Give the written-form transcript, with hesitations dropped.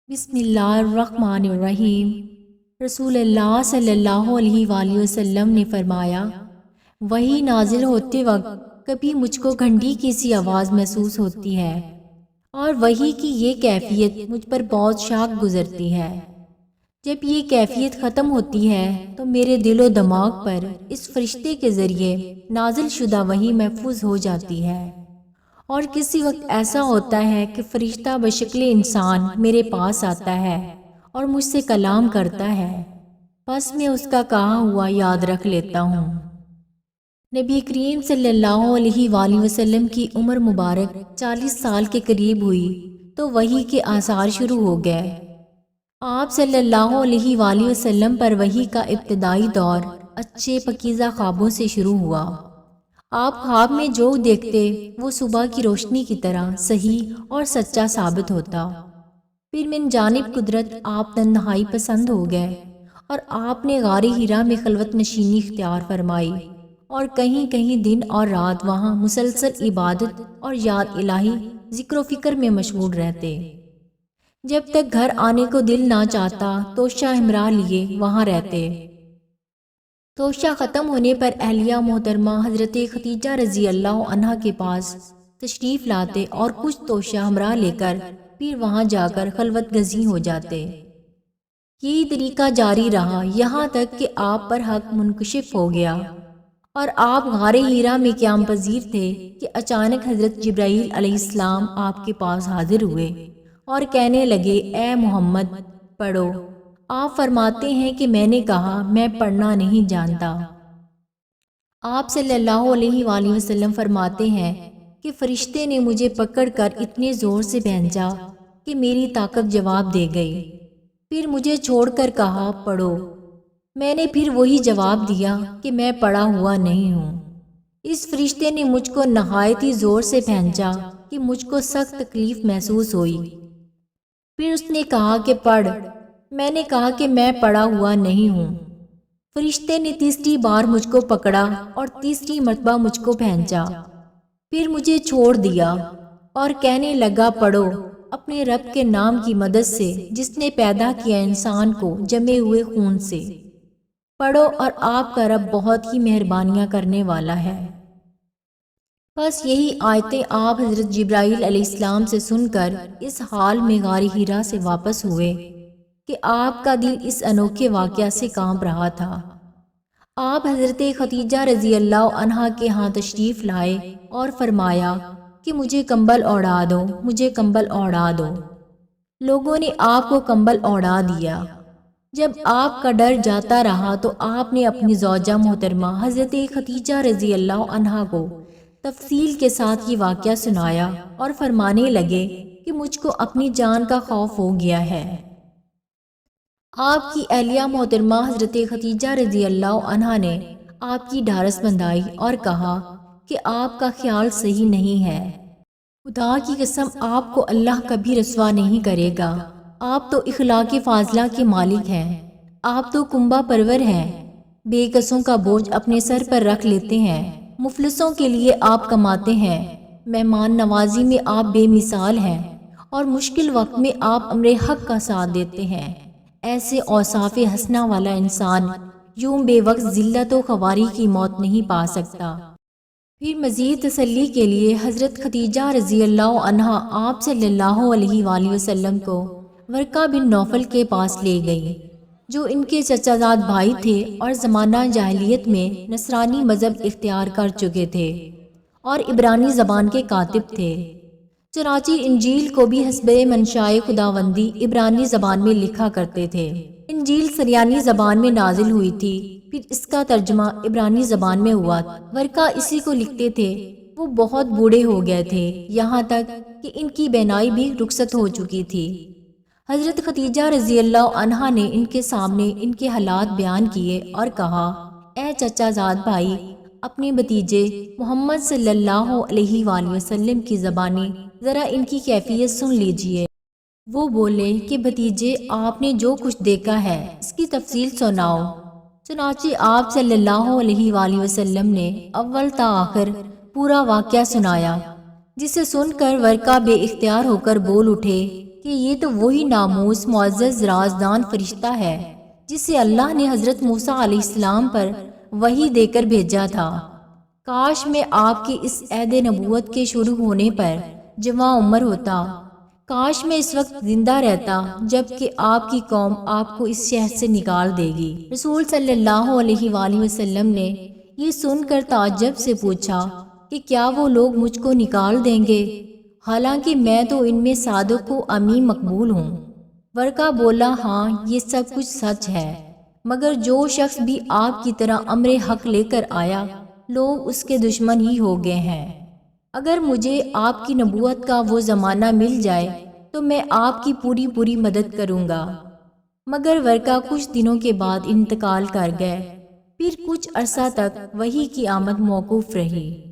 بسم اللہ الرحمن الرحیم۔ رسول اللہ صلی اللہ علیہ وآلہ وسلم نے فرمایا، وحی نازل ہوتے وقت کبھی مجھ کو گھنٹی کی سی آواز محسوس ہوتی ہے اور وحی کی یہ کیفیت مجھ پر بہت شاق گزرتی ہے۔ جب یہ کیفیت ختم ہوتی ہے تو میرے دل و دماغ پر اس فرشتے کے ذریعے نازل شدہ وحی محفوظ ہو جاتی ہے، اور کسی وقت ایسا ہوتا ہے کہ فرشتہ بشکل انسان میرے پاس آتا ہے اور مجھ سے کلام کرتا ہے، بس میں اس کا کہا ہوا یاد رکھ لیتا ہوں۔ نبی کریم صلی اللہ علیہ وآلہ وسلم کی عمر مبارک 40 سال کے قریب ہوئی تو وحی کے آثار شروع ہو گئے۔ آپ صلی اللہ علیہ وآلہ وسلم پر وحی کا ابتدائی دور اچھے پکیزہ خوابوں سے شروع ہوا۔ آپ خواب میں جو دیکھتے وہ صبح کی روشنی کی طرح صحیح اور سچا ثابت ہوتا۔ پھر من جانب قدرت آپ تنہائی پسند ہو گئے اور آپ نے غار ہیرا میں خلوت نشینی اختیار فرمائی، اور کہیں کہیں دن اور رات وہاں مسلسل عبادت اور یاد الہی ذکر و فکر میں مشغول رہتے۔ جب تک گھر آنے کو دل نہ چاہتا توشہ ہمراہ لیے وہاں رہتے۔ توشہ ختم ہونے پر اہلیہ محترمہ حضرت ختیجہ رضی اللہ عنہا کے پاس تشریف لاتے اور کچھ توشہ ہمراہ لے کر پھر وہاں جا کر خلوت گزین ہو جاتے۔ یہی طریقہ جاری رہا یہاں تک کہ آپ پر حق منکشف ہو گیا اور آپ غار ہیرا میں قیام پذیر تھے کہ اچانک حضرت جبرائیل علیہ السلام آپ کے پاس حاضر ہوئے اور کہنے لگے، اے محمد پڑھو۔ آپ فرماتے ہیں کہ میں نے کہا میں پڑھنا نہیں جانتا۔ آپ صلی اللہ علیہ وآلہ وسلم فرماتے ہیں کہ فرشتے نے مجھے پکڑ کر اتنے زور سے بھینچا کہ میری طاقت جواب دے گئی، پھر مجھے چھوڑ کر کہا پڑھو۔ میں نے پھر وہی جواب دیا کہ میں پڑھا ہوا نہیں ہوں۔ اس فرشتے نے مجھ کو نہایت ہی زور سے بھینچا کہ مجھ کو سخت تکلیف محسوس ہوئی۔ پھر اس نے کہا کہ پڑھ۔ میں نے کہا کہ میں پڑھا ہوا نہیں ہوں۔ فرشتے نے تیسری بار مجھ کو پکڑا اور تیسری مرتبہ مجھ کو بھینچا، پھر مجھے چھوڑ دیا اور کہنے لگا پڑھو اپنے رب کے نام کی مدد سے جس نے پیدا کیا انسان کو جمے ہوئے خون سے۔ پڑھو اور آپ کا رب بہت ہی مہربانیاں کرنے والا ہے۔ بس یہی آیتیں آپ حضرت جبرائیل علیہ السلام سے سن کر اس حال میں غار ہیرا سے واپس ہوئے کہ آپ کا دل اس انوکھے واقعہ سے کانپ رہا تھا۔ آپ حضرت ختیجہ رضی اللہ عنہا کے ہاں تشریف لائے اور فرمایا کہ مجھے کمبل اوڑھا دو، مجھے کمبل اوڑھا دو۔ لوگوں نے آپ کو کمبل اوڑھا دیا۔ جب آپ کا ڈر جاتا رہا تو آپ نے اپنی زوجہ محترمہ حضرت ختیجہ رضی اللہ عنہا کو تفصیل کے ساتھ یہ واقعہ سنایا اور فرمانے لگے کہ مجھ کو اپنی جان کا خوف ہو گیا ہے۔ آپ کی اہلیہ محترمہ حضرت ختیجہ رضی اللہ عنہا نے آپ کی ڈھارس بندھائی اور کہا کہ آپ کا خیال صحیح نہیں ہے۔ خدا کی قسم آپ کو اللہ کبھی رسوا نہیں کرے گا۔ آپ تو اخلاق فاضلہ کے مالک ہیں، آپ تو کنبہ پرور ہیں، بے کسوں کا بوجھ اپنے سر پر رکھ لیتے ہیں، مفلسوں کے لیے آپ کماتے ہیں، مہمان نوازی میں آپ بے مثال ہیں اور مشکل وقت میں آپ امر حق کا ساتھ دیتے ہیں۔ ایسے اوصاف حسنہ والا انسان یوں بے وقت ذلت و خواری کی موت نہیں پا سکتا۔ پھر مزید تسلی کے لیے حضرت ختیجہ رضی اللہ عنہا آپ صلی اللہ علیہ وآلہ وسلم کو ورقہ بن نوفل کے پاس لے گئی، جو ان کے چچا زاد بھائی تھے اور زمانہ جاہلیت میں نصرانی مذہب اختیار کر چکے تھے اور عبرانی زبان کے کاتب تھے۔ چنانچہ انجیل کو بھی حسب منشائے خداوندی عبرانی زبان میں لکھا کرتے تھے۔ انجیل سریانی زبان میں نازل ہوئی تھی، پھر اس کا ترجمہ عبرانی زبان میں ہوا۔ ورقہ اسی کو لکھتے تھے۔ وہ بہت بوڑھے ہو گئے تھے، یہاں تک کہ ان کی بینائی بھی رخصت ہو چکی تھی۔ حضرت ختیجہ رضی اللہ عنہا نے ان کے سامنے ان کے حالات بیان کیے اور کہا، اے چچا زاد بھائی، اپنے بھتیجے محمد صلی اللہ علیہ وآلہ وسلم کی زبانی ذرا ان کی کیفیت سن لیجئے۔ وہ بولے کہ بھتیجے آپ نے جو کچھ دیکھا ہے اس کی تفصیل سناؤ۔ چنانچہ آپ صلی اللہ علیہ وآلہ وسلم نے اول تا آخر پورا واقعہ سنایا، جسے سن کر ورقہ بے اختیار ہو کر بول اٹھے کہ یہ تو وہی ناموس معزز رازدان فرشتہ ہے جسے اللہ نے حضرت موسیٰ علیہ السلام پر وحی دے کر بھیجا تھا۔ کاش میں آپ کے اس عہد نبوت کے شروع ہونے پر جواں عمر ہوتا، کاش میں اس وقت زندہ رہتا جب کہ آپ کی قوم آپ کو اس شہر سے نکال دے گی۔ رسول صلی اللہ علیہ وآلہ وسلم نے یہ سن کر تعجب سے پوچھا کہ کیا وہ لوگ مجھ کو نکال دیں گے، حالانکہ میں تو ان میں صادق و امین مقبول ہوں۔ ورقہ بولا، ہاں یہ سب کچھ سچ ہے، مگر جو شخص بھی آپ کی طرح امر حق لے کر آیا لوگ اس کے دشمن ہی ہو گئے ہیں۔ اگر مجھے آپ کی نبوت کا وہ زمانہ مل جائے تو میں آپ کی پوری مدد کروں گا۔ مگر ورقہ کچھ دنوں کے بعد انتقال کر گئے، پھر کچھ عرصہ تک وحی کی آمد موقوف رہی۔